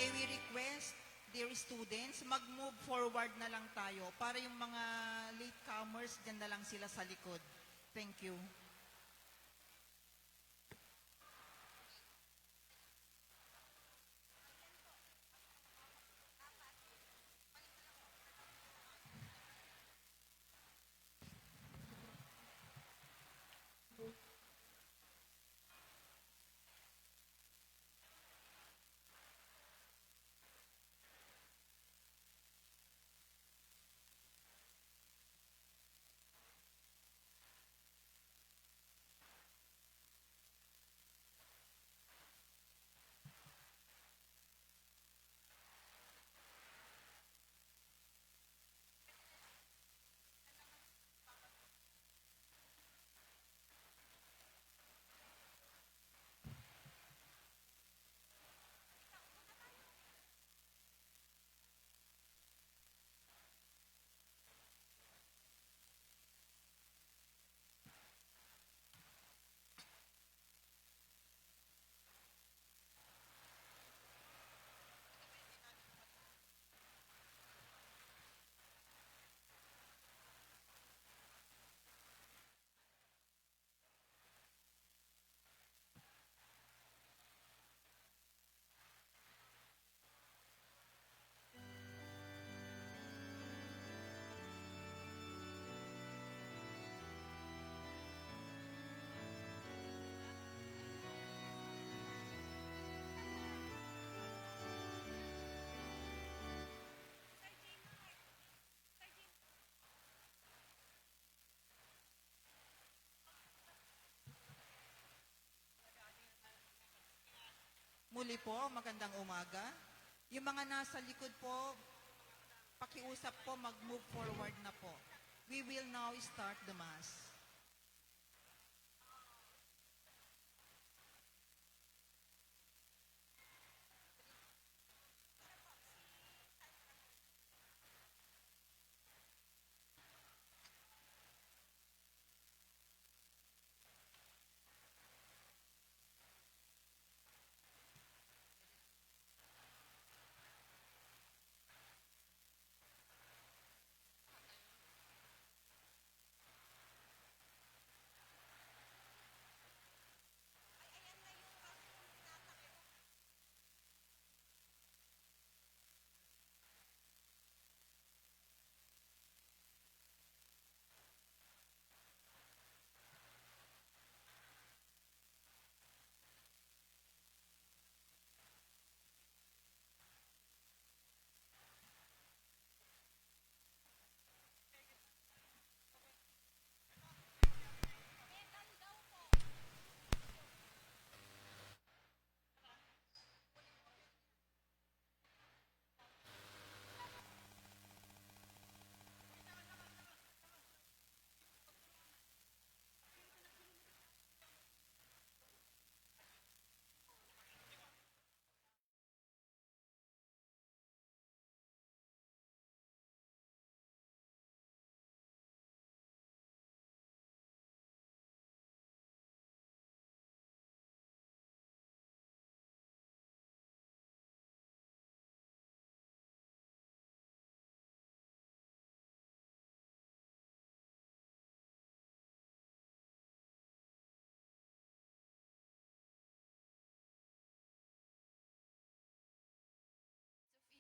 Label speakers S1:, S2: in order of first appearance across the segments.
S1: May we request, dear students, mag-move forward na lang tayo para yung mga latecomers, dyan na lang sila sa likod. Thank you. Muli po, magandang umaga. Yung mga nasa likod po, pakiusap po, mag-move forward na po. We will now start the Mass.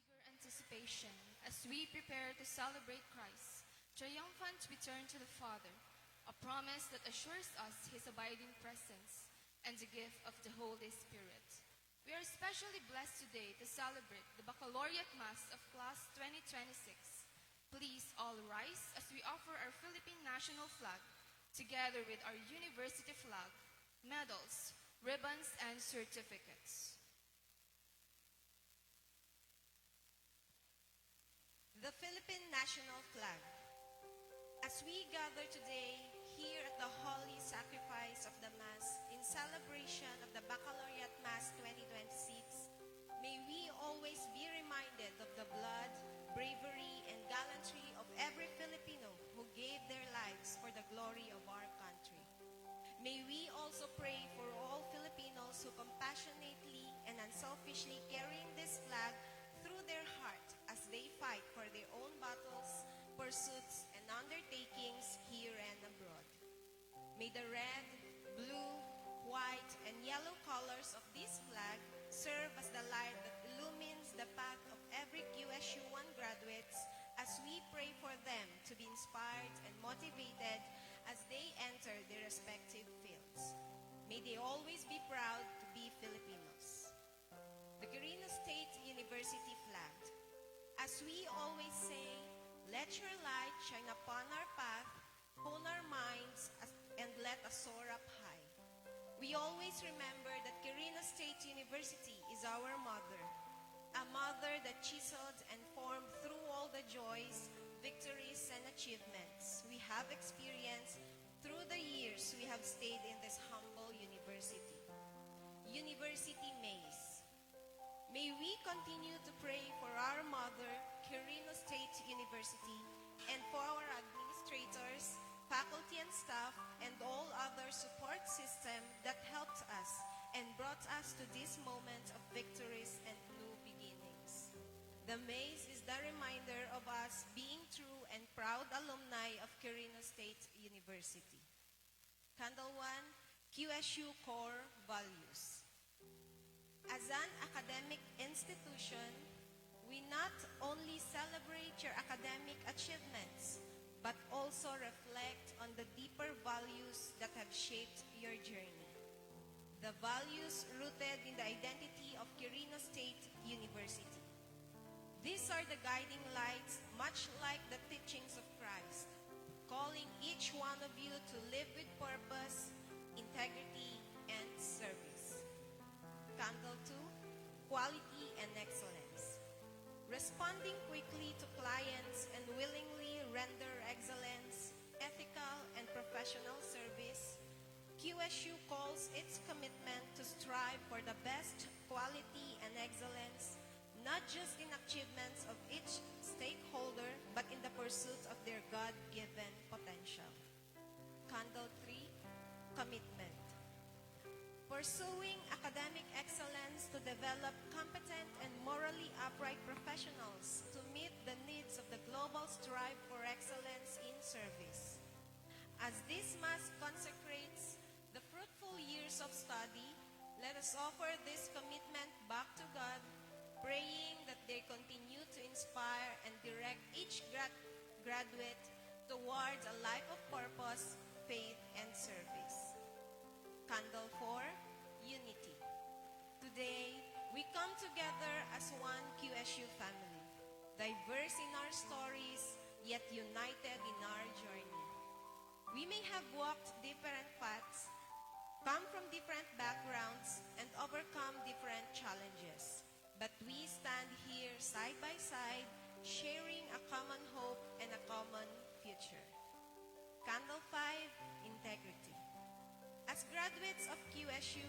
S2: Eager anticipation as we prepare to celebrate Christ's triumphant return to the Father, a promise that assures us his abiding presence and the gift of the Holy Spirit. We are especially blessed today to celebrate the Baccalaureate Mass of Class 2026. Please all rise as we offer our Philippine national flag together with our university flag, medals, ribbons, and certificates.
S3: The Philippine National Flag. As we gather today here at the Holy Sacrifice of the Mass in celebration of the Baccalaureate Mass 2026, may we always be reminded of the blood, bravery, and gallantry of every Filipino who gave their lives for the glory of our country. May we also pray for all Filipinos who compassionately and unselfishly carrying this flag they always be proud to be Filipinos. The Quirino State University flag. As we always say, let your light shine upon our path, hone our minds, and let us soar up high. We always remember that Quirino State University is our mother, a mother that chiseled and formed through all the joys, victories, and achievements we have experienced through the years we have stayed in this humble university. University Maze. May we continue to pray for our mother, Quirino State University, and for our administrators, faculty and staff, and all other support system that helped us and brought us to this moment of victories and new beginnings. The maze is the reminder of us being true and proud alumni of Quirino State University. Candle 1, QSU Core Values. As an academic institution, we not only celebrate your academic achievements, but also reflect on the deeper values that have shaped your journey. The values rooted in the identity of Quirino State University. These are the guiding lights, much like the teachings of Christ, calling each one of you to live with purpose, integrity, and service. Candle 2, Quality and Excellence. Responding quickly to clients and willingly render excellence, ethical, and professional service, QSU calls its commitment to strive for the best quality and excellence, not just in achievements of each stakeholder, but in the pursuit of their God-given potential. Candle 3, Commitment. Pursuing academic excellence to develop competent and morally upright professionals to meet the needs of the global strive for excellence in service. As this Mass consecrates the fruitful years of study, let us offer this commitment back to God, praying that they continue to inspire and direct each graduate towards a life of purpose, faith, and service. Candle 4, Unity. Today, we come together as one QSU family, diverse in our stories, yet united in our journey. We may have walked different paths, come from different backgrounds, and overcome different challenges. But we stand here side by side, sharing a common hope and a common future. Candle 5, Integrity. As graduates of QSU,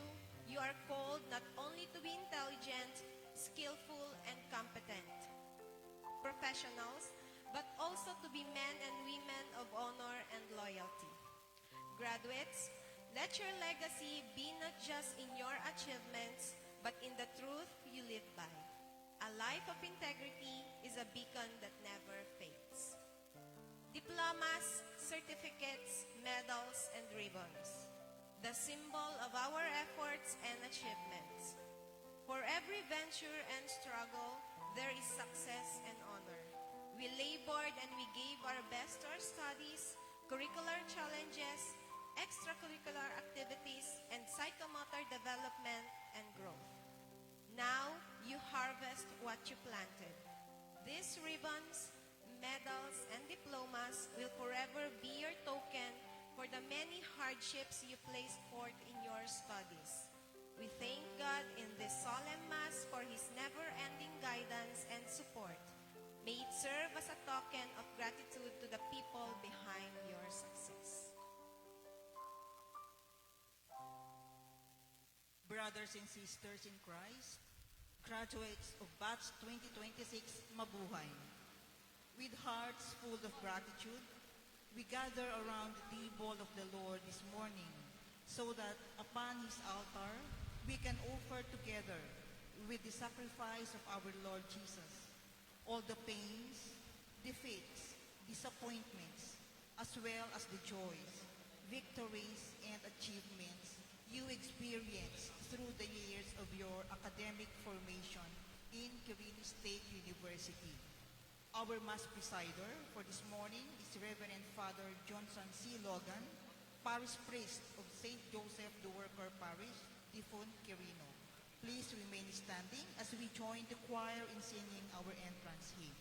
S3: you are called not only to be intelligent, skillful, and competent professionals, but also to be men and women of honor and loyalty. Graduates, let your legacy be not just in your achievements, but in the truth you live by. A life of integrity is a beacon that never fades. Diplomas, certificates, medals, and ribbons. The symbol of our efforts and achievements. For every venture and struggle, there is success and honor. We labored and we gave our best to our studies, curricular challenges, extracurricular activities, and psychomotor development and growth. Now, you harvest what you planted. These ribbons, medals, and diplomas will forever be your token for the many hardships you placed forth in your studies. We thank God in this solemn Mass for His never-ending guidance and support. May it serve as a token of gratitude to the people behind your success.
S1: Brothers and sisters in Christ, graduates of Batch 2026, Mabuhay. With hearts full of gratitude, we gather around the table of the Lord this morning so that upon His altar, we can offer together with the sacrifice of our Lord Jesus all the pains, defeats, disappointments, as well as the joys, victories, and achievements you experienced through the years of your academic formation in Quirino State University. Our Mass presider for this morning is Reverend Father Johnson C. Logan, parish priest of St. Joseph the Worker Parish, Tifon Quirino. Please remain standing as we join the choir in singing our entrance hymn.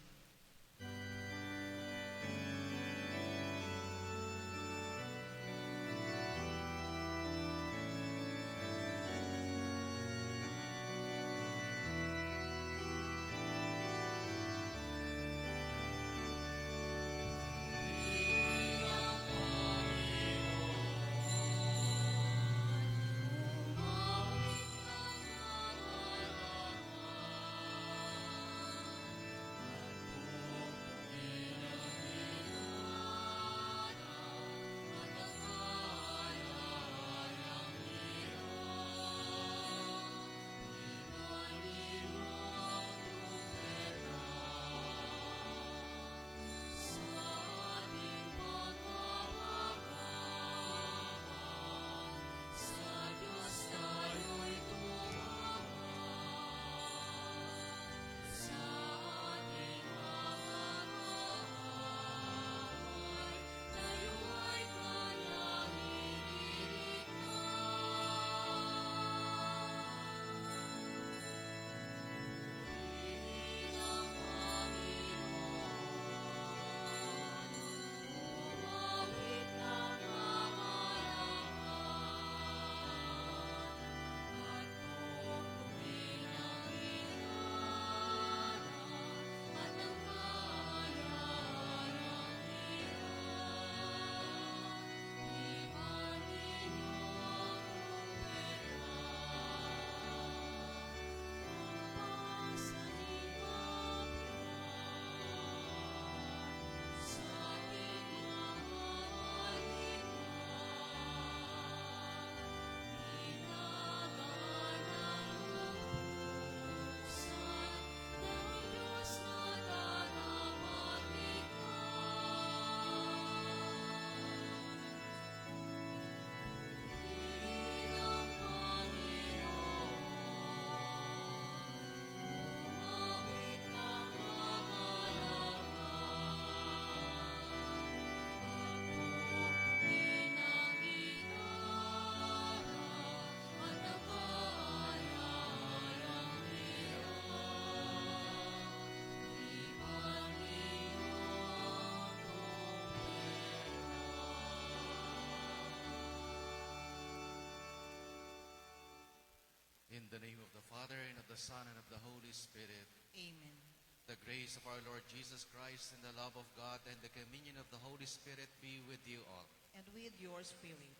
S4: In the name of the Father, and of the Son, and of the Holy Spirit.
S1: Amen.
S4: The grace of our Lord Jesus Christ, and the love of God, and the communion of the Holy Spirit be with you all.
S1: And with your spirit.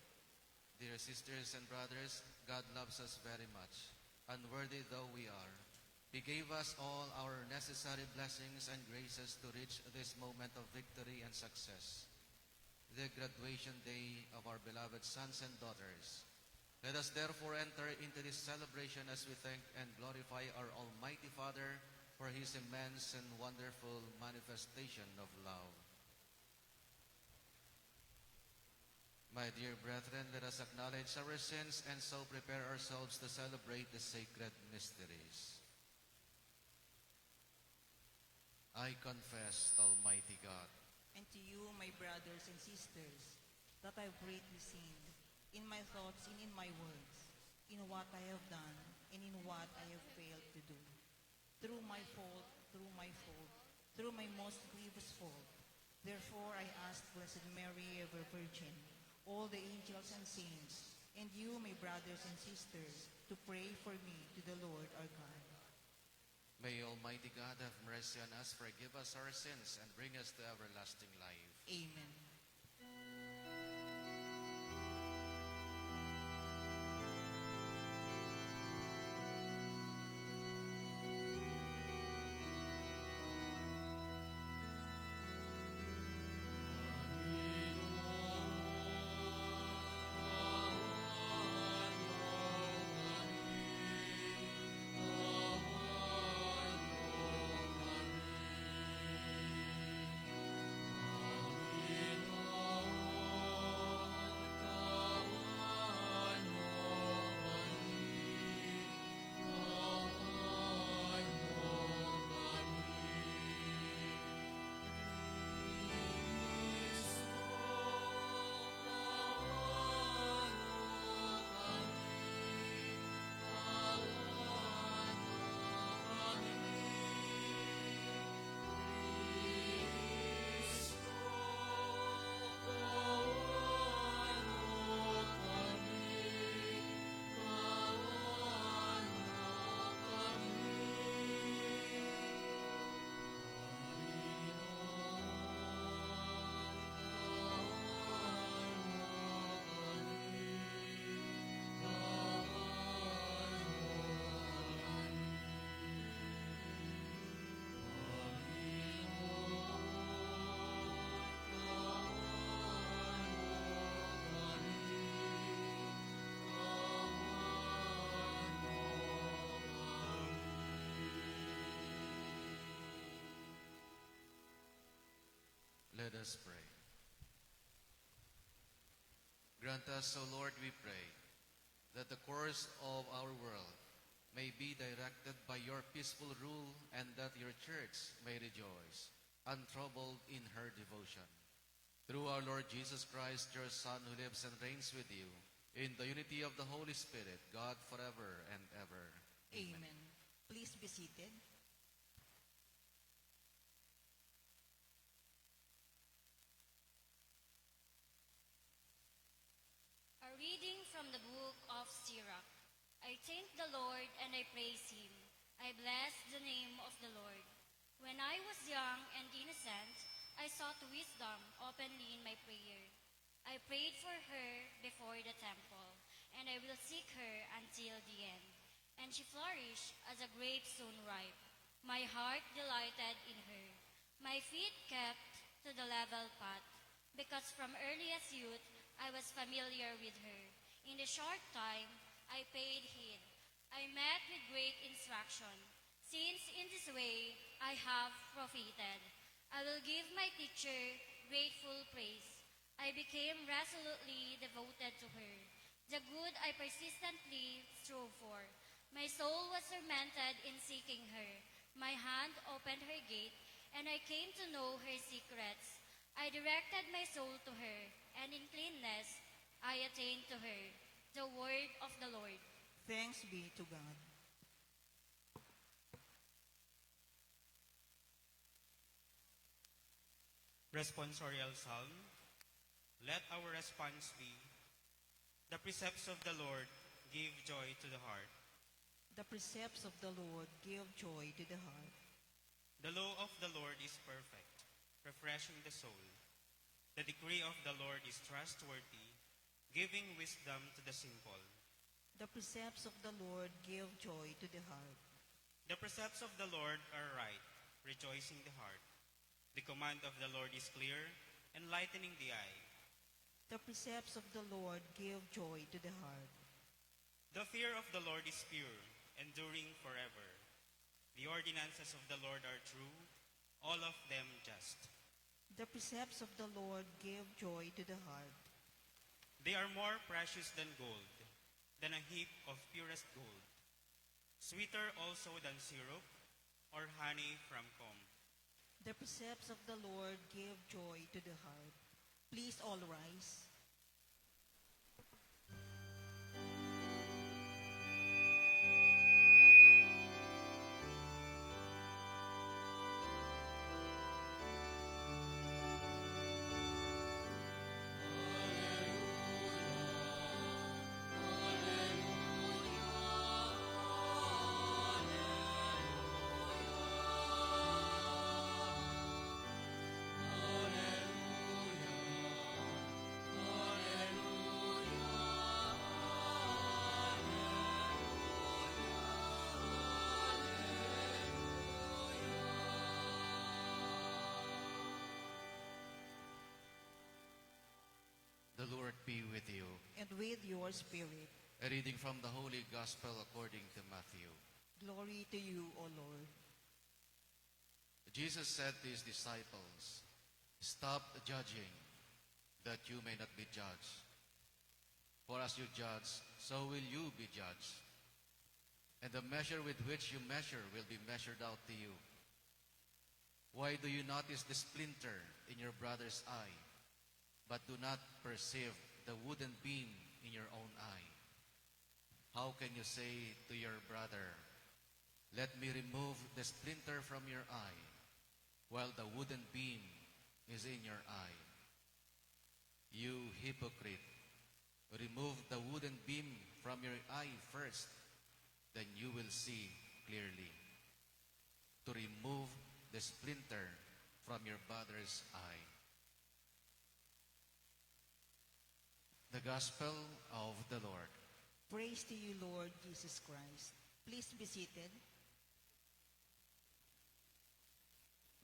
S4: Dear sisters and brothers, God loves us very much. Unworthy though we are, He gave us all our necessary blessings and graces to reach this moment of victory and success, the graduation day of our beloved sons and daughters. Let us therefore enter into this celebration as we thank and glorify our Almighty Father for His immense and wonderful manifestation of love. My dear brethren, let us acknowledge our sins and so prepare ourselves to celebrate the sacred mysteries. I confess, Almighty God,
S1: And to you, my brothers and sisters, that I have greatly sinned in my thoughts and in my words, in what I have done and in what I have failed to do. Through my fault, through my most grievous fault. Therefore I ask Blessed Mary, ever Virgin, all the angels and saints, and you, my brothers and sisters, to pray for me to the Lord our God.
S4: may Almighty God have mercy on us, forgive us our sins, and bring us to everlasting life.
S1: Amen.
S4: Let us pray. Grant us, O Lord, we pray, that the course of our world may be directed by your peaceful rule, and that your church may rejoice, untroubled in her devotion. Through our Lord Jesus Christ, your Son, who lives and reigns with you, in the unity of the Holy Spirit, God forever and ever.
S1: Amen. Please be seated.
S5: A reading from the book of Sirach. I thank the Lord and I praise him. I bless the name of the Lord. When I was young and innocent, I sought wisdom openly in my prayer. I prayed for her before the temple, and I will seek her until the end. And she flourished as a grape soon ripe. My heart delighted in her. My feet kept to the level path, because from earliest youth I was familiar with her. In a short time, I paid heed. I met with great instruction. Since in this way I have profited, I will give my teacher grateful praise. I became resolutely devoted to her. The good I persistently strove for. My soul was tormented in seeking her. My hand opened her gate, and I came to know her secrets. I directed my soul to her, and in cleanness I attained to her. The word of the Lord.
S1: Thanks be to God.
S6: Responsorial Psalm. Let our response be, the precepts of the Lord give joy to the heart.
S1: The precepts of the Lord give joy to the heart.
S6: The law of the Lord is perfect, refreshing the soul. The decree of the Lord is trustworthy, giving wisdom to the simple.
S1: The precepts of the Lord give joy to the heart.
S6: The precepts of the Lord are right, rejoicing the heart. The command of the Lord is clear, enlightening the eye.
S1: The precepts of the Lord give joy to the heart.
S6: The fear of the Lord is pure, enduring forever. The ordinances of the Lord are true, all of them just.
S1: The precepts of the Lord give joy to the heart.
S6: They are more precious than gold, than a heap of purest gold. Sweeter also than syrup, or honey from comb.
S1: The precepts of the Lord give joy to the heart. Please all rise.
S4: The Lord be with you.
S1: And with your spirit.
S4: A reading from the Holy Gospel according to Matthew.
S1: Glory to you, O Lord.
S4: Jesus said to his disciples, "Stop judging, that you may not be judged. For as you judge, so will you be judged. And the measure with which you measure will be measured out to you. Why do you notice the splinter in your brother's eye, but do not perceive the wooden beam in your own eye? How can you say to your brother, 'Let me remove the splinter from your eye,' while the wooden beam is in your eye? You hypocrite, remove the wooden beam from your eye first, then you will see clearly to remove the splinter from your brother's eye." The Gospel of the Lord.
S1: Praise to you, Lord Jesus Christ. Please be seated.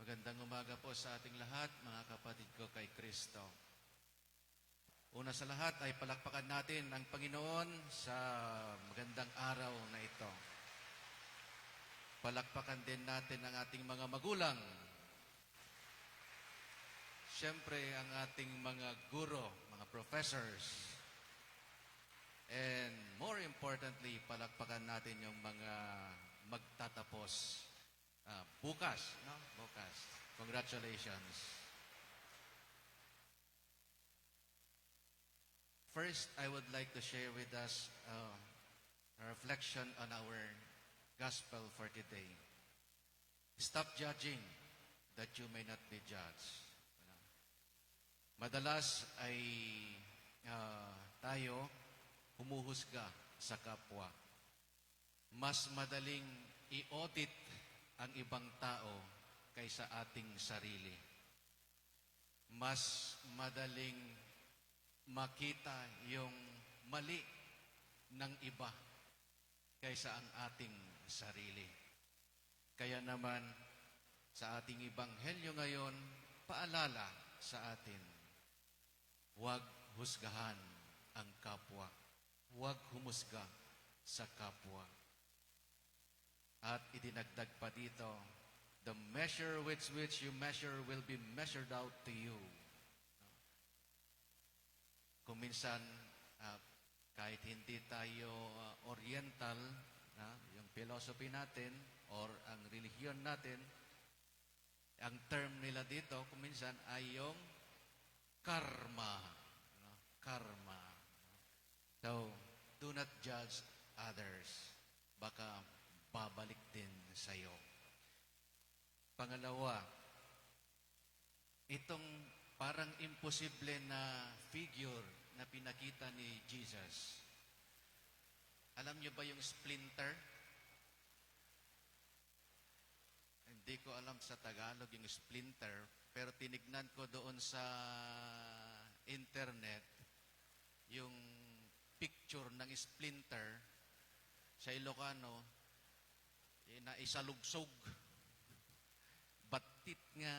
S4: Magandang umaga po sa ating lahat, mga kapatid ko kay Kristo. Una sa lahat ay palakpakan natin ang Panginoon sa magandang araw na ito. Palakpakan din natin ang ating mga magulang. Siyempre, ang ating mga guro, mga professors. And more importantly, palakpakan natin yung mga magtatapos bukas, no? Bukas. Congratulations. First, I would like to share with us a reflection on our gospel for today. Stop judging that you may not be judged. Madalas ay tayo humuhusga sa kapwa. Mas madaling i-audit ang ibang tao kaysa ating sarili. Mas madaling makita yung mali ng iba kaysa ang ating sarili. Kaya naman, sa ating ebanghelyo ngayon, paalala sa atin, huwag husgahan ang kapwa. Huwag humusga sa kapwa. At idinagdag pa dito, the measure with which you measure will be measured out to you. Kung minsan, kahit hindi tayo oriental, yung philosophy natin or ang relihiyon natin, ang term nila dito, kung minsan, ay yung karma. Karma. So, do not judge others. Baka babalik din sa'yo. Pangalawa, itong parang imposible na figure na pinakita ni Jesus. Alam niyo ba yung splinter? Hindi ko alam sa Tagalog yung splinter, pero tinignan ko doon sa internet yung picture ng splinter sa Ilocano na isalugsog. Batit nga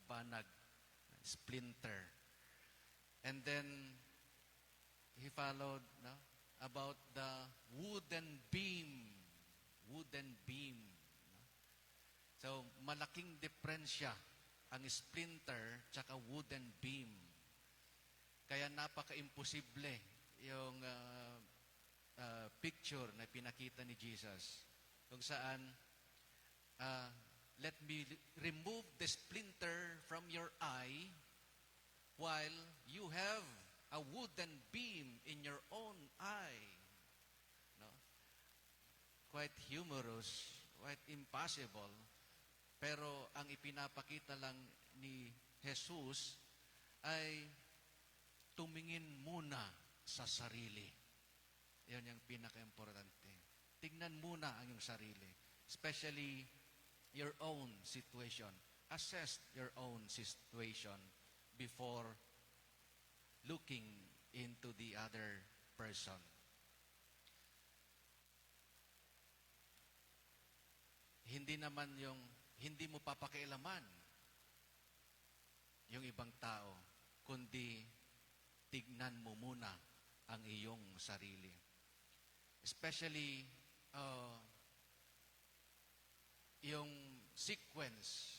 S4: banag, splinter. And then he followed about the wooden beam. So, malaking diferensya ang splinter tsaka wooden beam. Kaya napaka-imposible yung picture na pinakita ni Jesus. Kung saan, let me remove the splinter from your eye while you have a wooden beam in your own eye. No? Quite humorous, quite impossible. Pero ang ipinapakita lang ni Jesus ay tumingin muna sa sarili. Yan yung pinaka-importante. Tingnan muna ang iyong sarili. Especially your own situation. Assess your own situation before looking into the other person. Hindi naman yung hindi mo papakialaman yung ibang tao, kundi tignan mo muna ang iyong sarili. Especially yung sequence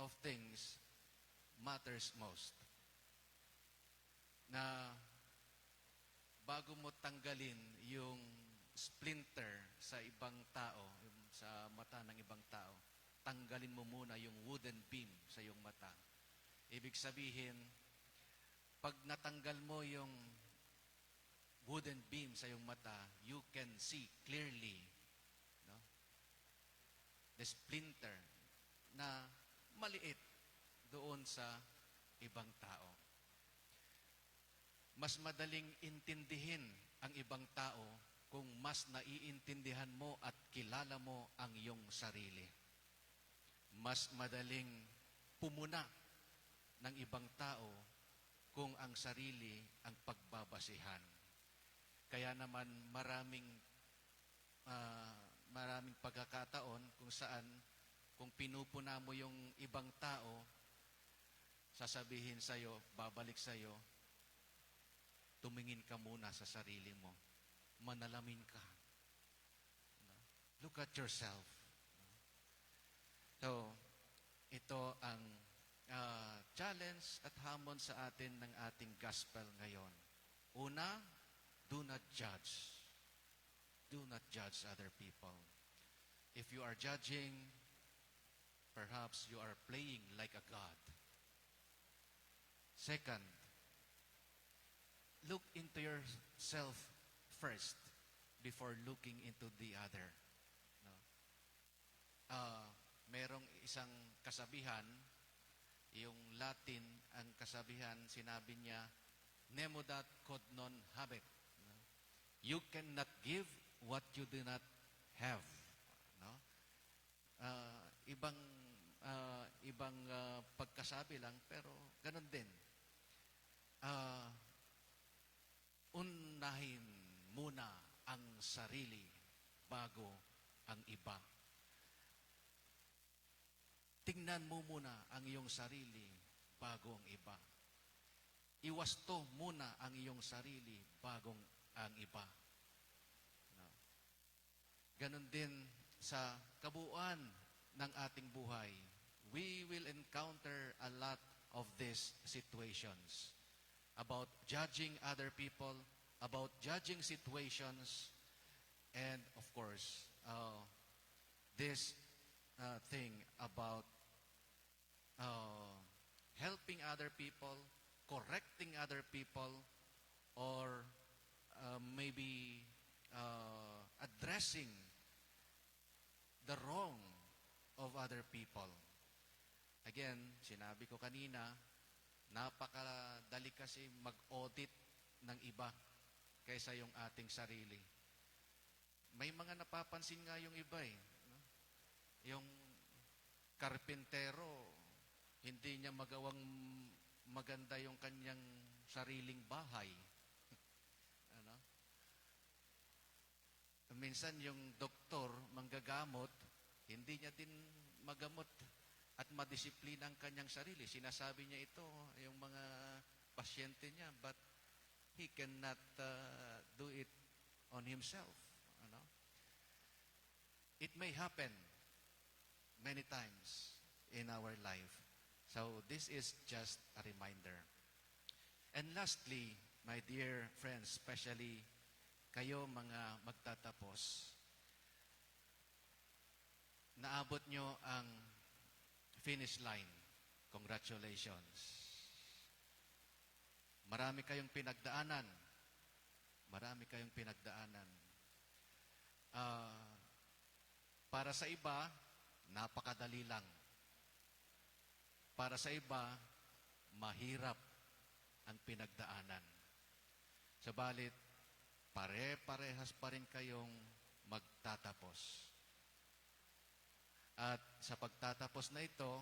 S4: of things matters most. Na bago mo tanggalin yung splinter sa ibang tao, sa mata ng ibang tao, tanggalin mo muna yung wooden beam sa iyong mata. Ibig sabihin, pag natanggal mo yung wooden beam sa iyong mata, you can see clearly the splinter na maliit doon sa ibang tao. Mas madaling intindihin ang ibang tao kung mas naiintindihan mo at kilala mo ang iyong sarili. Mas madaling pumuna ng ibang tao kung ang sarili ang pagbabasihan. Kaya naman maraming pagkakataon kung saan kung pinupuna mo yung ibang tao, sasabihin sa'yo, babalik sa'yo, tumingin ka muna sa sarili mo. Manalamin ka. Look at yourself. So, ito ang challenge at hamon sa atin ng ating gospel ngayon. Una, do not judge. Do not judge other people. If you are judging, perhaps you are playing like a god. Second, look into yourself first before looking into the other. No? Merong isang kasabihan, yung Latin, ang kasabihan, sinabi niya, nemo dat quod non habet. No? You cannot give what you do not have. No? Ibang pagkasabi lang, pero ganun din. Unahin muna ang sarili bago ang iba. Tingnan mo muna ang iyong sarili bago ang iba. Iwasto muna ang iyong sarili bago ang iba. No? Ganon din sa kabuuan ng ating buhay. We will encounter a lot of these situations about judging other people, about judging situations, and of course, this thing about helping other people, correcting other people, or maybe addressing the wrong of other people. Again, sinabi ko kanina, napakadali kasi mag-audit ng iba kaysa yung ating sarili. May mga napapansin nga yung iba eh. No? Yung karpintero, hindi niya magawang maganda yung kanyang sariling bahay. Ano? Minsan yung doktor, manggagamot, hindi niya din magamot at madisiplina ang kanyang sarili. Sinasabi niya ito, yung mga pasyente niya, but he cannot do it on himself. Ano? It may happen many times in our life. So this is just a reminder. And lastly, my dear friends, especially kayo mga magtatapos, naabot nyo ang finish line. Congratulations. Marami kayong pinagdaanan. Marami kayong pinagdaanan. Para sa iba, napakadali lang. Para sa iba, mahirap ang pinagdaanan. Sabalit, pare-parehas pa rin kayong magtatapos. At sa pagtatapos na ito,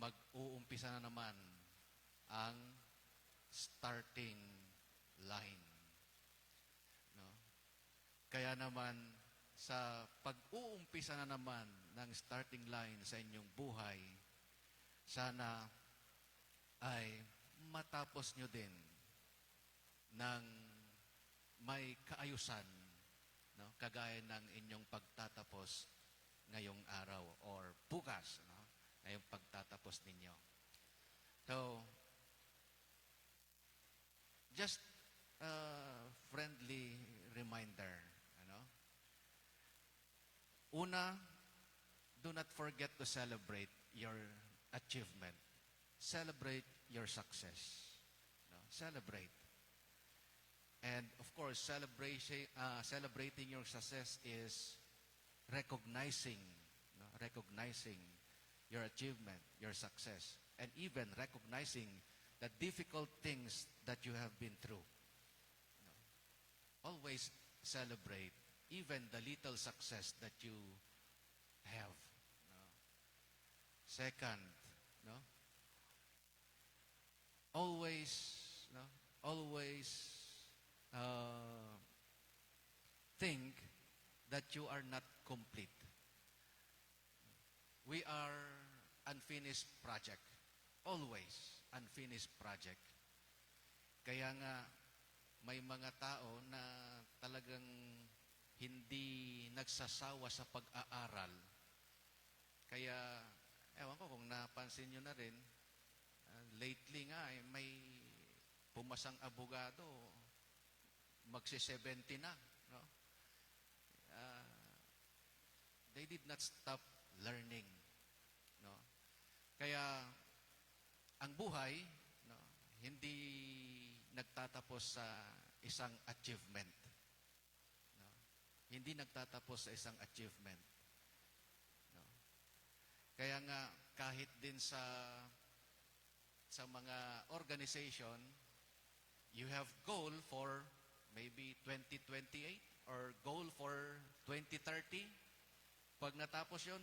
S4: mag-uumpisa na naman ang starting line. No? Kaya naman, sa pag-uumpisa na naman ng starting line sa inyong buhay, sana ay matapos nyo din ng may kaayusan, no? Kagaya ng inyong pagtatapos ngayong araw or bukas, no? Ngayong pagtatapos ninyo. So, just a friendly reminder. Ano? Una, do not forget to celebrate your achievement. Celebrate your success. No? Celebrate. And of course, celebrating your success is recognizing your achievement, your success, and even recognizing the difficult things that you have been through. No? Always celebrate even the little success that you have. No? Second, no? Always think that you are not complete. We are unfinished project. Always unfinished project. Kaya nga, may mga tao na talagang hindi nagsasawa sa pag-aaral. Kaya, ewan ko kung napansin nyo na rin, lately nga, may pumasang abogado, magsi-70 na. No? Ah, they did not stop learning. No? Kaya, ang buhay, no, hindi nagtatapos sa isang achievement. No? Hindi nagtatapos sa isang achievement. No? Kaya nga, kahit din sa mga organization, you have goal for maybe 2028 or goal for 2030. Pag natapos yun,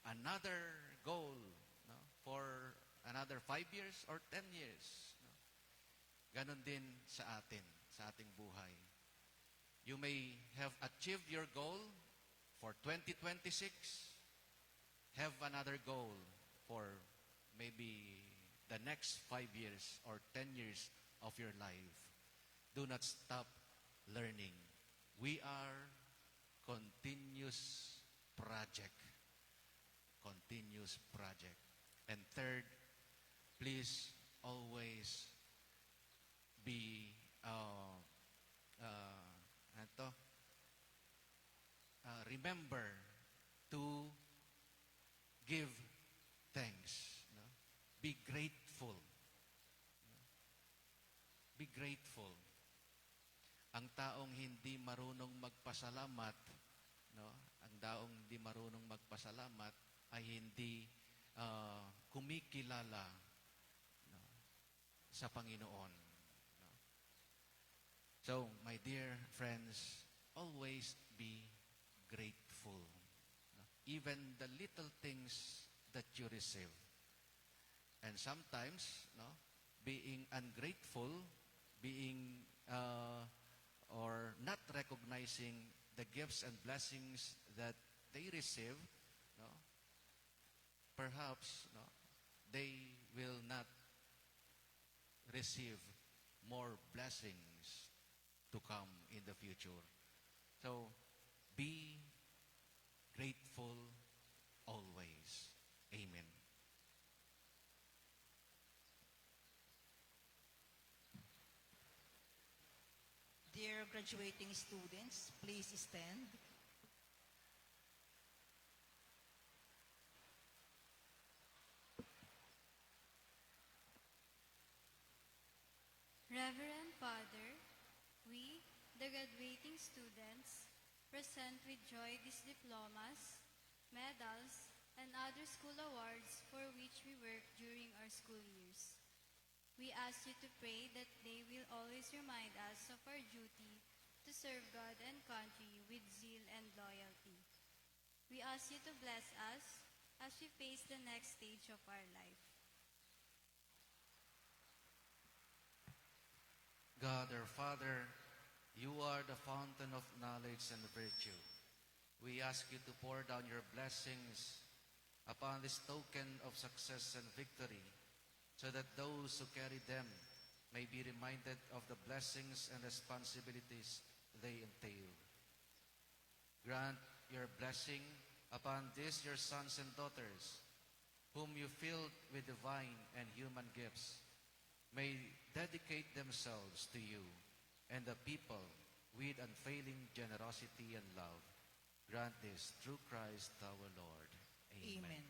S4: another goal, no, for another 5 years or 10 years. No? Ganon din sa atin, sa ating buhay. You may have achieved your goal for 2026, have another goal for maybe the next 5 years or 10 years of your life. Do not stop learning. We are continuous project. Continuous project. And third, please always be remember to give thanks. No? Be grateful. No? Be grateful. Ang taong hindi marunong magpasalamat, no? Ang taong hindi marunong magpasalamat ay hindi kumikilala, no, sa Panginoon. No? So, my dear friends, always be grateful. No? Even the little things that you receive. And sometimes, no, being ungrateful, being or not recognizing the gifts and blessings that they receive, no, perhaps, no, they will not receive more blessings to come in the future. So, be grateful always. Amen.
S1: Dear graduating students, please stand.
S7: Reverend Father, we, the graduating students, present with joy these diplomas, medals, and other school awards for which we worked during our school years. We ask you to pray that they will always remind us of our duty to serve God and country with zeal and loyalty. We ask you to bless us as we face the next stage of our life.
S4: God our Father, you are the fountain of knowledge and virtue. We ask you to pour down your blessings upon this token of success and victory, so that those who carry them may be reminded of the blessings and responsibilities they entail. Grant your blessing upon these your sons and daughters, whom you filled with divine and human gifts, may dedicate themselves to you and the people with unfailing generosity and love. Grant this through Christ our Lord. Amen.
S1: Amen.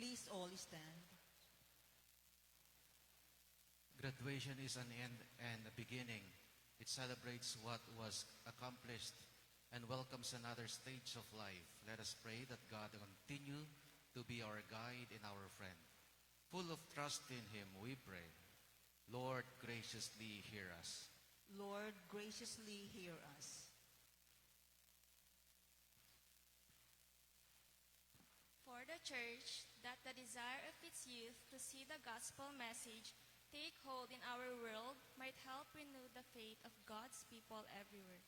S1: Please all stand.
S4: Graduation is an end and a beginning. It celebrates what was accomplished and welcomes another stage of life. Let us pray that God continue to be our guide and our friend. Full of trust in Him, we pray. Lord, graciously hear us.
S1: Lord, graciously hear us.
S2: For the Church, that the desire of its youth to see the gospel message take hold in our world might help renew the faith of God's people everywhere.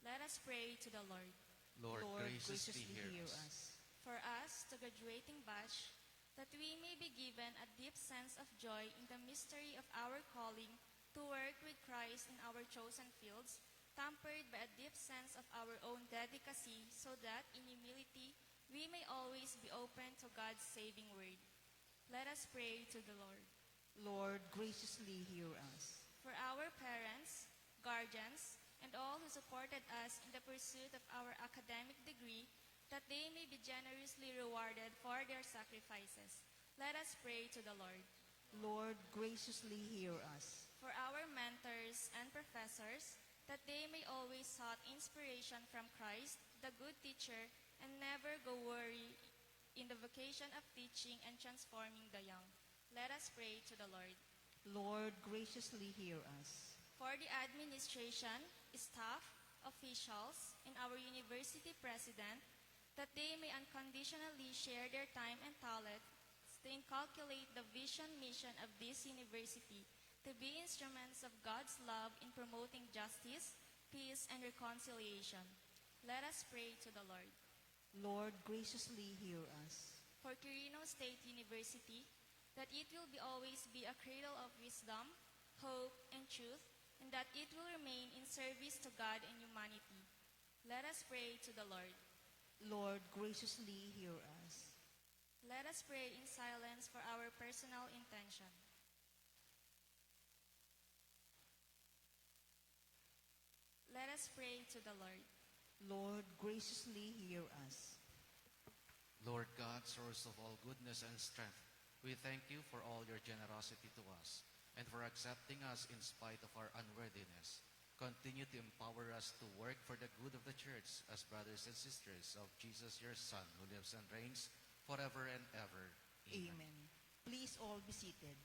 S2: Let us pray to the Lord.
S4: Lord, graciously hear us.
S2: For us, the graduating batch, that we may be given a deep sense of joy in the mystery of our calling to work with Christ in our chosen fields, tempered by a deep sense of our own delicacy, so that in humility we may always be open to God's saving word. Let us pray to the Lord.
S1: Lord, graciously hear us.
S2: For our parents, guardians, and all who supported us in the pursuit of our academic degree, that they may be generously rewarded for their sacrifices. Let us pray to the Lord.
S1: Lord, graciously hear us.
S2: For our mentors and professors, that they may always sought inspiration from Christ, the good teacher, and never go weary in the vocation of teaching and transforming the young. Let us pray to the Lord.
S1: Lord, graciously hear us.
S2: For the administration, staff, officials, and our university president, that they may unconditionally share their time and talents to inculcate the vision mission of this university, to be instruments of God's love in promoting justice, peace, and reconciliation. Let us pray to the Lord.
S1: Lord, graciously hear us.
S2: For Quirino State University, that it will always be a cradle of wisdom, hope, and truth, and that it will remain in service to God and humanity. Let us pray to the Lord.
S1: Lord, graciously hear us.
S2: Let us pray in silence for our personal intention. Let us pray to the Lord.
S1: Lord, graciously hear us.
S4: Lord God, source of all goodness and strength, we thank you for all your generosity to us and for accepting us in spite of our unworthiness. Continue to empower us to work for the good of the church as brothers and sisters of Jesus, your Son, who lives and reigns forever and ever.
S1: Amen. Please all be seated.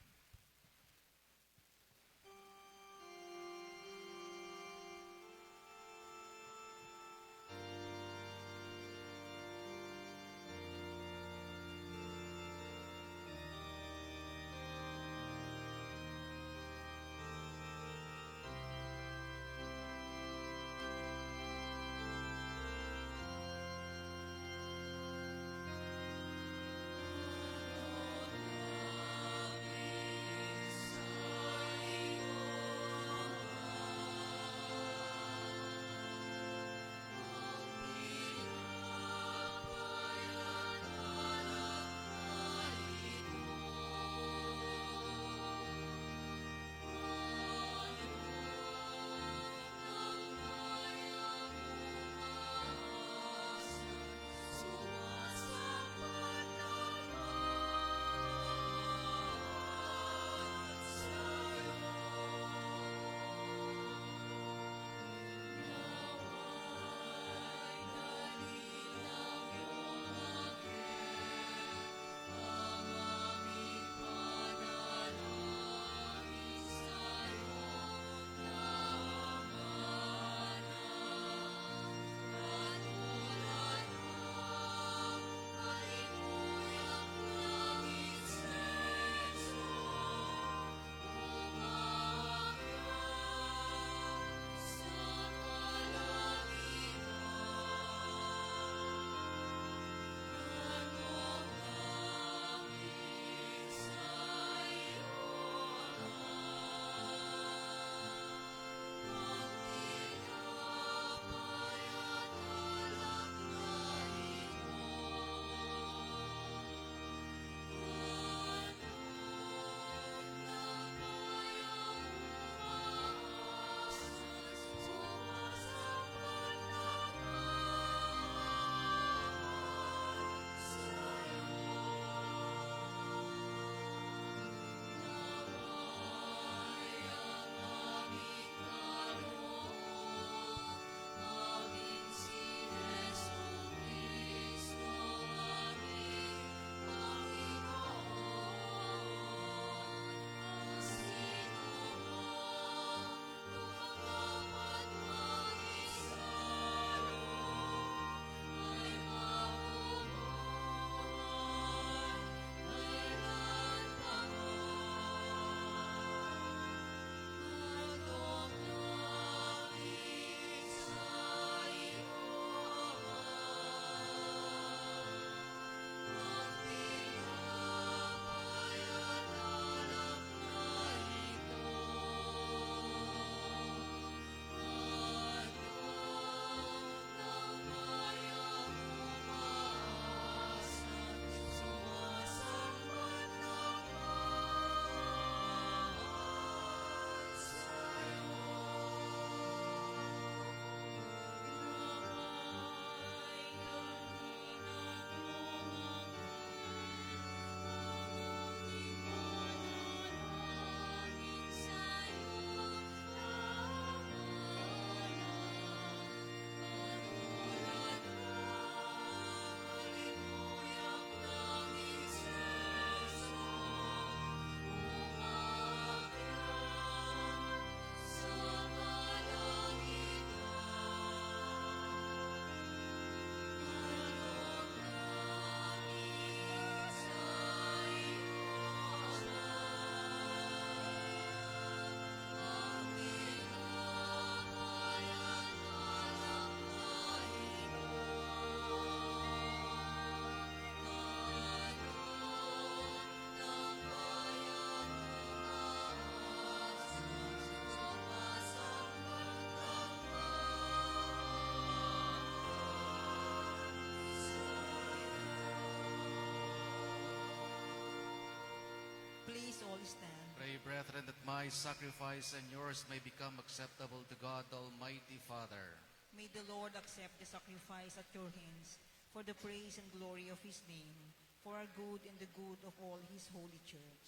S1: please all stand.
S4: Pray, brethren, that my sacrifice and yours may become acceptable to God, Almighty Father.
S1: May the Lord accept the sacrifice at your hands for the praise and glory of his name, for our good and the good of all his holy church.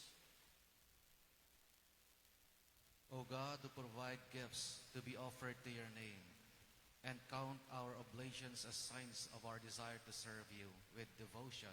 S4: O God, who provide gifts to be offered to your name, and count our oblations as signs of our desire to serve you with devotion,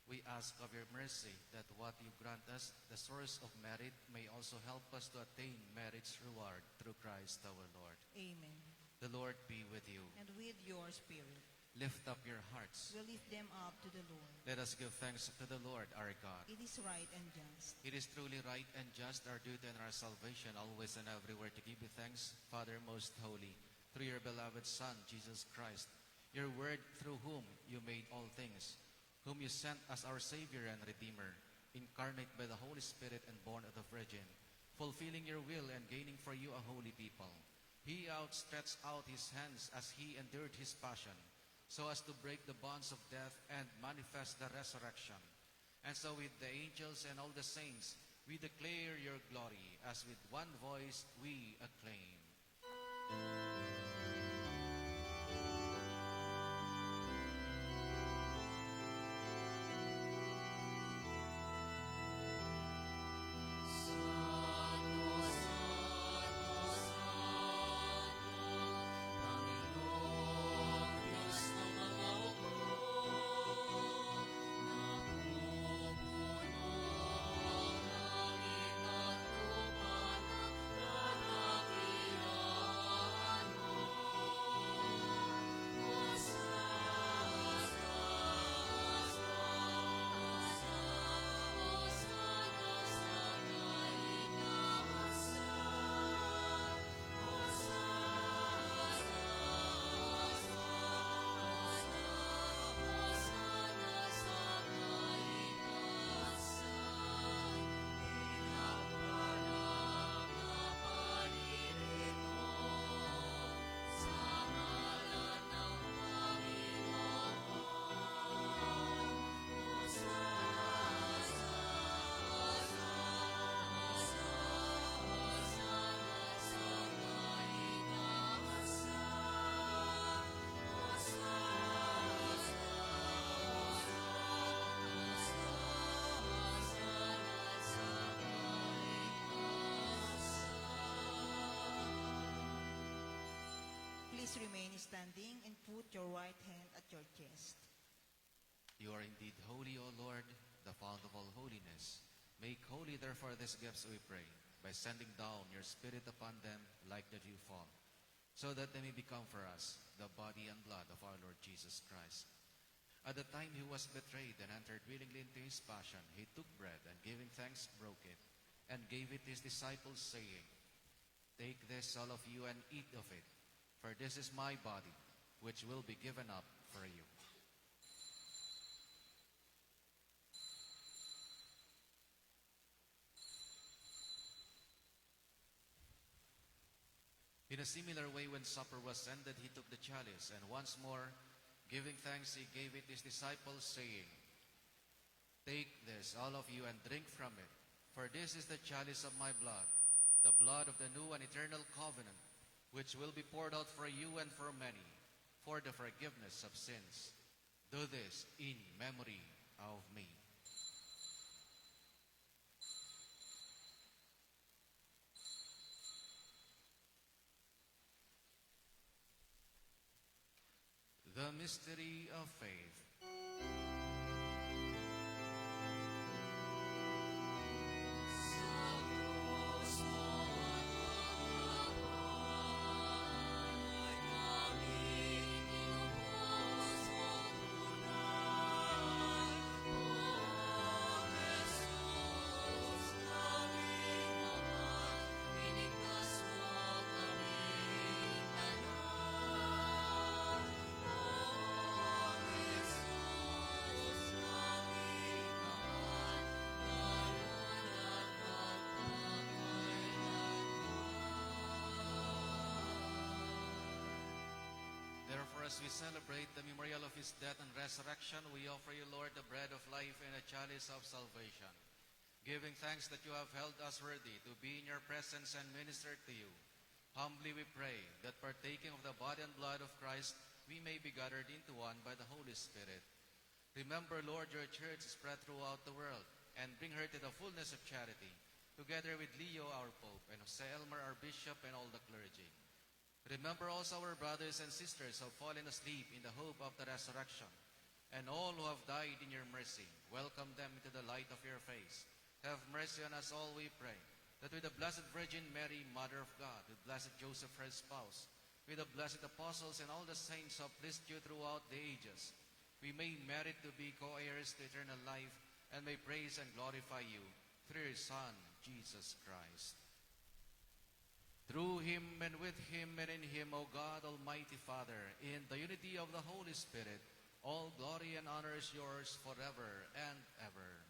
S4: we ask of your mercy that what you grant us, the source of merit, may also help us to attain merit's reward through Christ our Lord.
S1: Amen.
S4: The Lord be with you.
S1: And with your spirit,
S4: Lift up your hearts.
S1: we lift them up to the Lord.
S4: Let us give thanks to the Lord our God.
S1: It is right and just.
S4: It is truly right and just, our duty and our salvation, always and everywhere, to give you thanks, Father most holy, through your beloved Son, Jesus Christ, your word through whom you made all things, whom you sent as our Savior and Redeemer, incarnate by the Holy Spirit and born of the Virgin, fulfilling your will and gaining for you a holy people. He outstretched out his hands as he endured his passion, so as to break the bonds of death and manifest the resurrection. And so with the angels and all the saints, we declare your glory, as with one voice we acclaim.
S1: Please remain standing and put your right hand at your chest.
S4: You are indeed holy, O Lord, the fount of all holiness. Make holy, therefore, these gifts, we pray, by sending down your Spirit upon them like the dew fall, so that they may become for us the body and blood of our Lord Jesus Christ. At the time he was betrayed and entered willingly into his passion, he took bread and, giving thanks, broke it, and gave it to his disciples, saying, "Take this, all of you, and eat of it, for this is my body, which will be given up for you." In a similar way, when supper was ended, he took the chalice, and once more, giving thanks, he gave it to his disciples, saying, "Take this, all of you, and drink from it, for this is the chalice of my blood, the blood of the new and eternal covenant, which will be poured out for you and for many, for the forgiveness of sins. Do this in memory of me." The mystery of faith. Therefore, as we celebrate the memorial of his death and resurrection, we offer you, Lord, the bread of life and a chalice of salvation. Giving thanks that you have held us worthy to be in your presence and minister to you, humbly we pray that partaking of the body and blood of Christ, we may be gathered into one by the Holy Spirit. Remember, Lord, your church spread throughout the world, and bring her to the fullness of charity, together with Leo, our Pope, and Jose Elmer, our Bishop, and all the clergy. Remember also our brothers and sisters who have fallen asleep in the hope of the resurrection, and all who have died in your mercy. Welcome them into the light of your face. Have mercy on us all, we pray, that with the Blessed Virgin Mary, Mother of God, with Blessed Joseph, her spouse, with the blessed apostles and all the saints who have pleased you throughout the ages, we may merit to be co-heirs to eternal life, and may praise and glorify you through your Son, Jesus Christ. Through him and with him and in him, O God, Almighty Father, in the unity of the Holy Spirit, all glory and honor is yours forever and ever.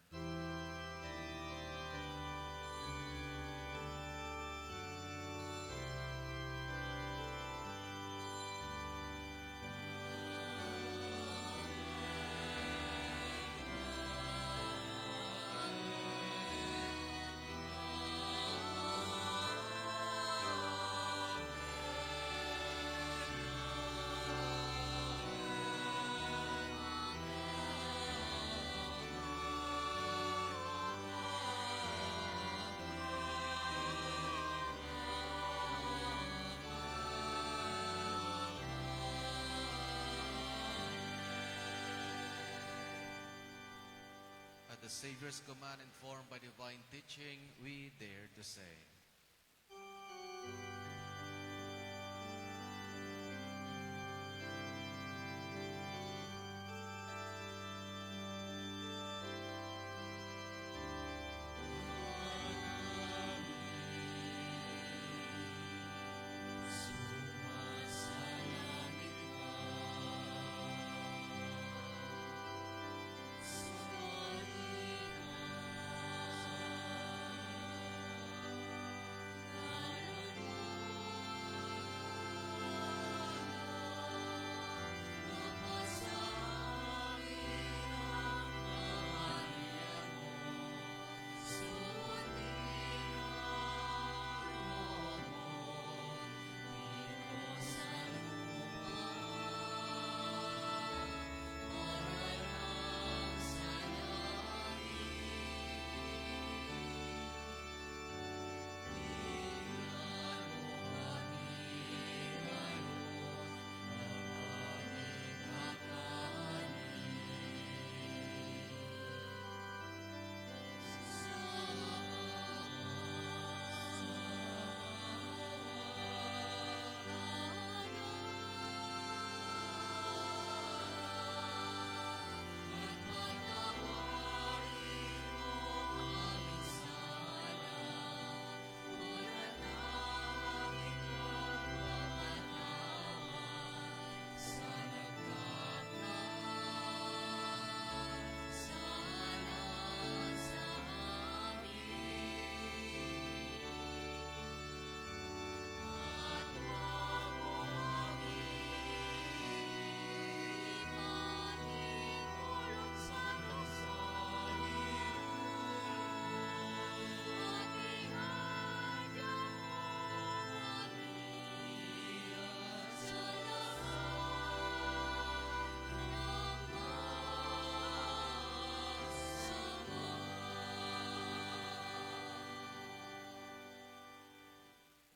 S4: At the Savior's command, informed by divine teaching, we dare to say,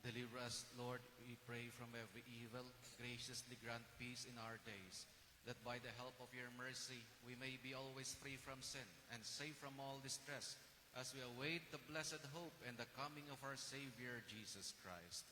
S4: deliver us, Lord, we pray, from every evil. Graciously grant peace in our days, that by the help of your mercy we may be always free from sin and safe from all distress, as we await the blessed hope and the coming of our Savior, Jesus Christ.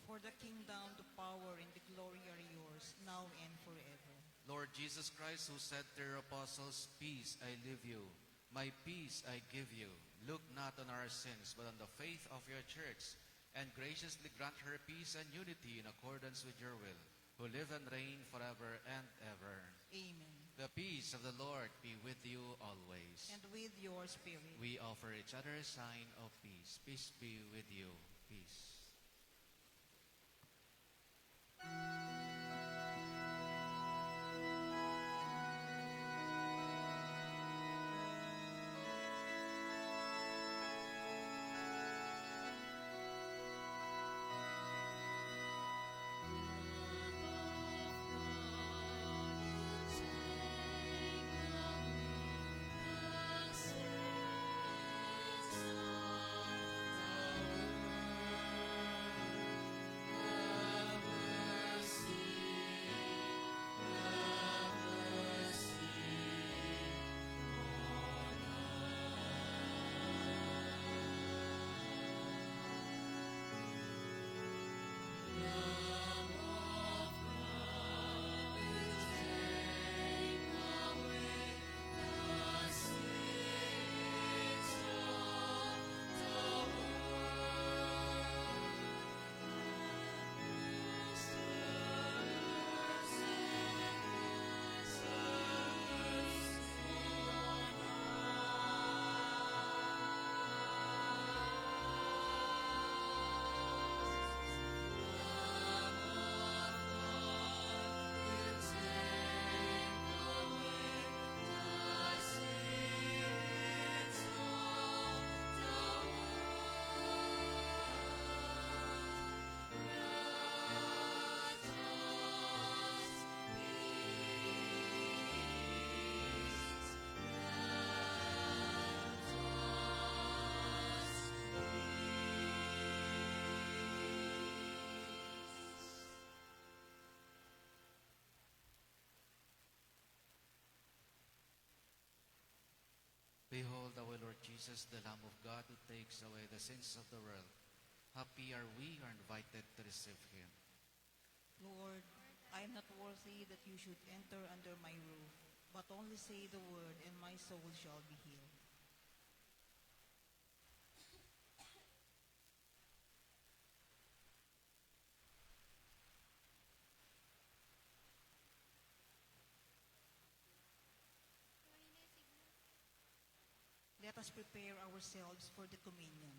S1: For the kingdom, the power, and the glory are yours, now and forever.
S4: Lord Jesus Christ, who said to your apostles, "Peace I leave you, my peace I give you," look not on our sins, but on the faith of your church, and graciously grant her peace and unity in accordance with your will, who live and reign forever and ever.
S1: Amen.
S4: The peace of the Lord be with you always.
S1: And with your spirit.
S4: We offer each other a sign of peace. Peace be with you. Peace. Behold, our Lord Jesus, the Lamb of God, who takes away the sins of the world. Happy are we who are invited to receive him.
S1: Lord, I am not worthy that you should enter under my roof, but only say the word, and my soul shall be healed. Let us prepare ourselves for the communion.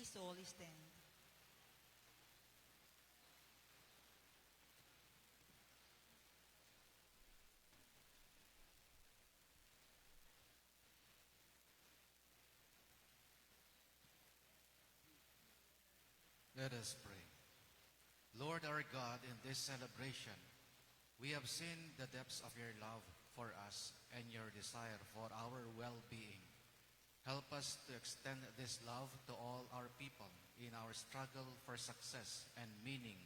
S1: Please all stand.
S4: Let us pray. Lord our God, in this celebration, we have seen the depths of your love for us and your desire for our well-being. Help us to extend this love to all our people in our struggle for success and meaning,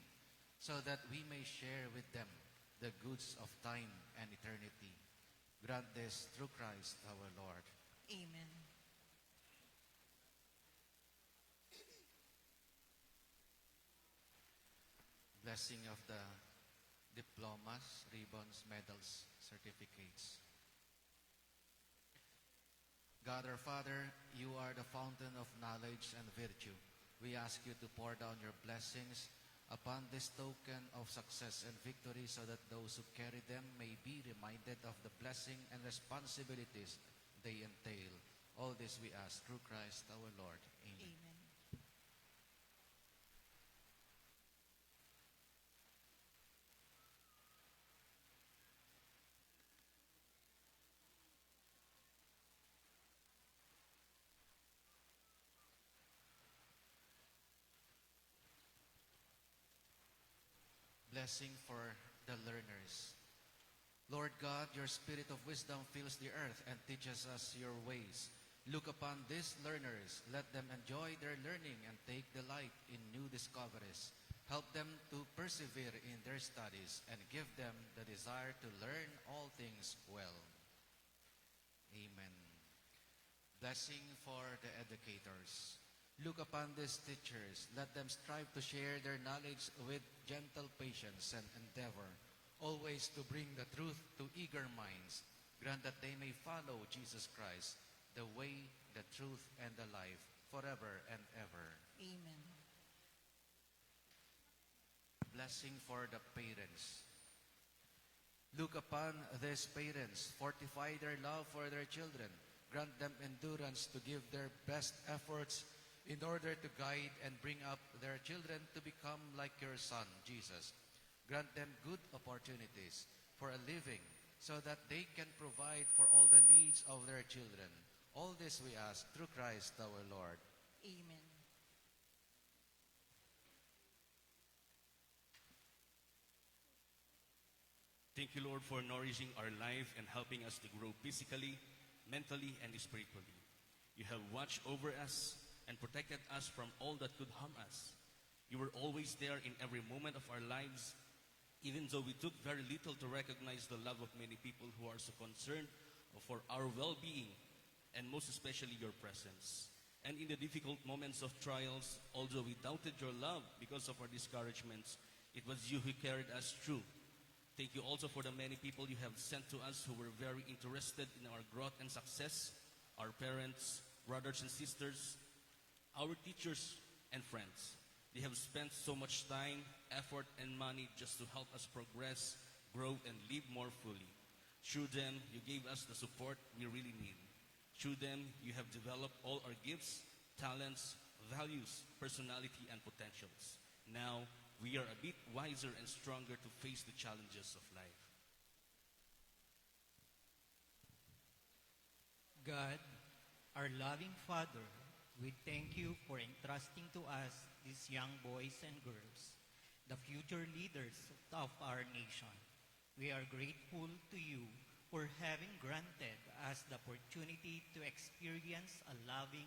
S4: so that we may share with them the goods of time and eternity. Grant this through Christ our Lord.
S1: Amen.
S4: Blessing of the diplomas, ribbons, medals, certificates. God our Father, you are the fountain of knowledge and virtue. We ask you to pour down your blessings upon this token of success and victory, so that those who carry them may be reminded of the blessing and responsibilities they entail. All this we ask through Christ our Lord. Amen.
S1: Amen.
S4: Blessing for the learners. Lord God, your spirit of wisdom fills the earth and teaches us your ways. Look upon these learners. Let them enjoy their learning and take delight in new discoveries. Help them to persevere in their studies and give them the desire to learn all things well. Amen. Blessing for the educators. Look upon these teachers. Let them strive to share their knowledge with gentle patience and endeavor, always to bring the truth to eager minds. Grant that they may follow Jesus Christ, the way, the truth, and the life, forever and ever.
S1: Amen.
S4: Blessing for the parents. Look upon these parents. Fortify their love for their children. Grant them endurance to give their best efforts in order to guide and bring up their children to become like your Son, Jesus. Grant them good opportunities for a living, so that they can provide for all the needs of their children. All this we ask through Christ our Lord.
S1: Amen.
S8: Thank you, Lord, for nourishing our life and helping us to grow physically, mentally, and spiritually. You have watched over us and protected us from all that could harm us. You were always there in every moment of our lives, even though we took very little to recognize the love of many people who are so concerned for our well-being, and most especially your presence. And in the difficult moments of trials, although we doubted your love because of our discouragements, it was you who carried us through. Thank you also for the many people you have sent to us who were very interested in our growth and success, our parents, brothers and sisters, our teachers and friends. They have spent so much time, effort, and money just to help us progress, grow, and live more fully. Through them, you gave us the support we really need. Through them, you have developed all our gifts, talents, values, personality, and potentials. Now, we are a bit wiser and stronger to face the challenges of life.
S9: God, our loving Father, we thank you for entrusting to us these young boys and girls, the future leaders of our nation. We are grateful to you for having granted us the opportunity to experience a loving,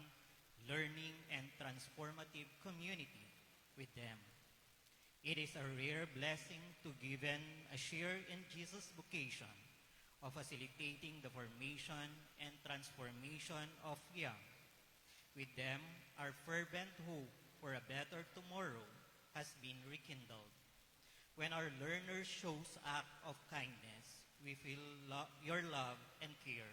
S9: learning, and transformative community with them. It is a rare blessing to given a share in Jesus' vocation of facilitating the formation and transformation of young. With them, our fervent hope for a better tomorrow has been rekindled. When our learners shows act of kindness, we feel your love and care.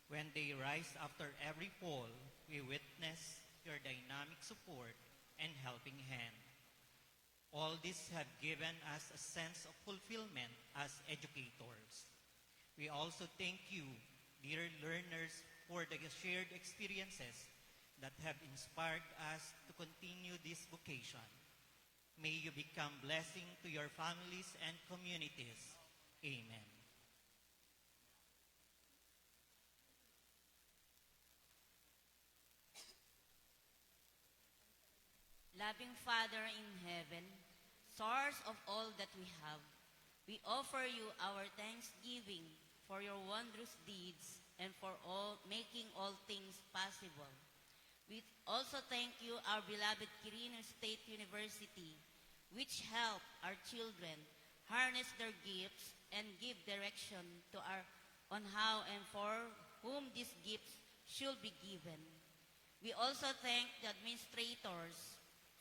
S9: When they rise after every fall, we witness your dynamic support and helping hand. All this have given us a sense of fulfillment as educators. We also thank you, dear learners, for the shared experiences that have inspired us to continue this vocation. May you become blessing to your families and communities. Amen.
S10: Loving Father in heaven, source of all that we have, we offer you our thanksgiving for your wondrous deeds and for all making all things possible. We also thank you, our beloved Quirino State University, which help our children harness their gifts and give direction to our on how and for whom these gifts should be given. We also thank the administrators,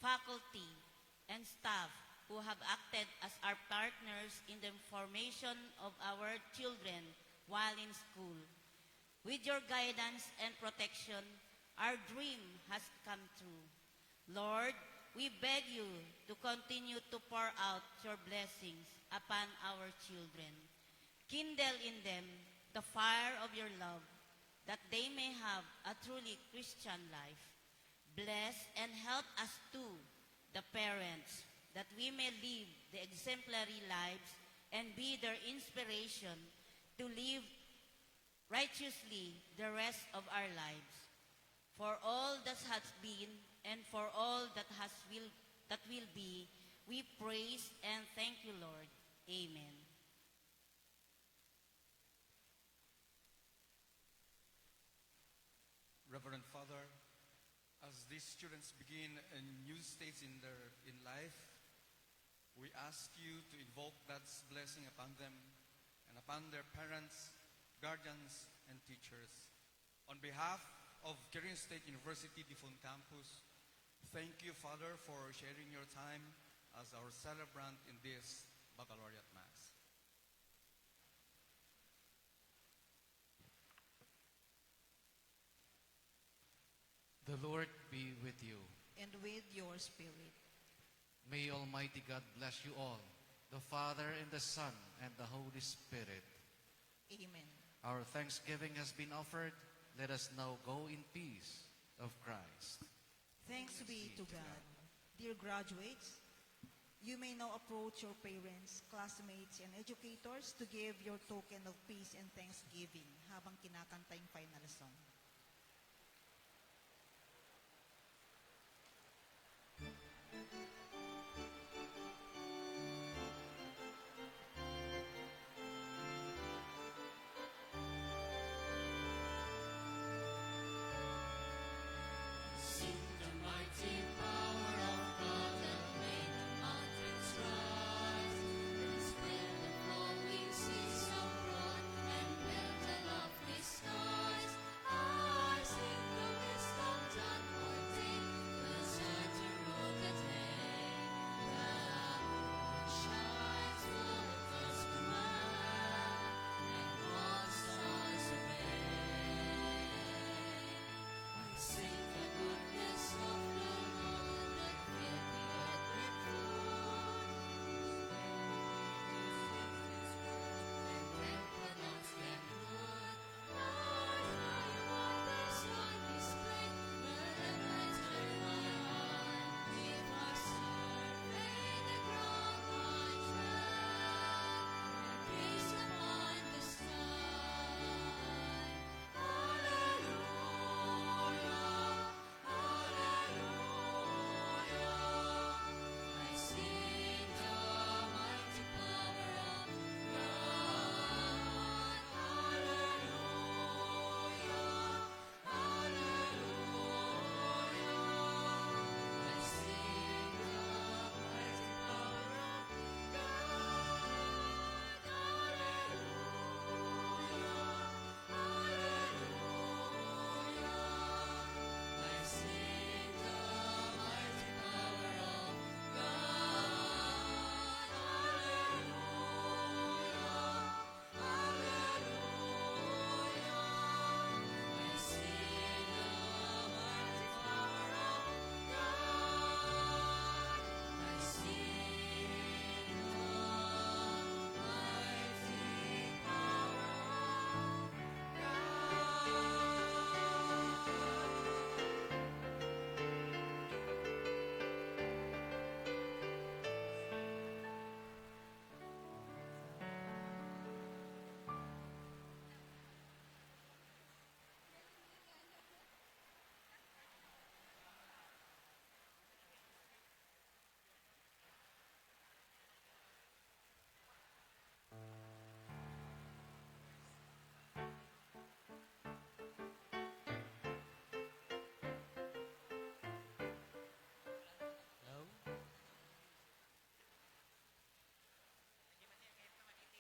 S10: faculty, and staff who have acted as our partners in the formation of our children while in school. With your guidance and protection, our dream has come true. Lord, we beg you to continue to pour out your blessings upon our children. Kindle in them the fire of your love, that they may have a truly Christian life. Bless and help us too, the parents, that we may live the exemplary lives and be their inspiration to live righteously the rest of our lives. For all that has been and for all that will be, we praise and thank you, Lord. Amen.
S11: Reverend Father, as these students begin a new stage in life, we ask you to invoke God's blessing upon them and upon their parents, guardians, and teachers. On behalf of Quirino State University Difon Campus, thank you, Father, for sharing your time as our celebrant in this Baccalaureate Mass.
S4: The Lord be with you.
S1: And with your spirit.
S4: May Almighty God bless you all, the Father and the Son and the Holy Spirit.
S1: Amen.
S4: Our thanksgiving has been offered. Let us now go in peace of Christ.
S1: Thanks be to God. Dear graduates, you may now approach your parents, classmates, and educators to give your token of peace and thanksgiving habang kinakanta yung final song.
S2: Flowing seas of broad and built a lofty skies.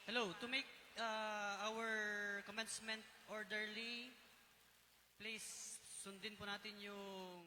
S12: Hello, to make our commencement orderly, please sundin po natin yung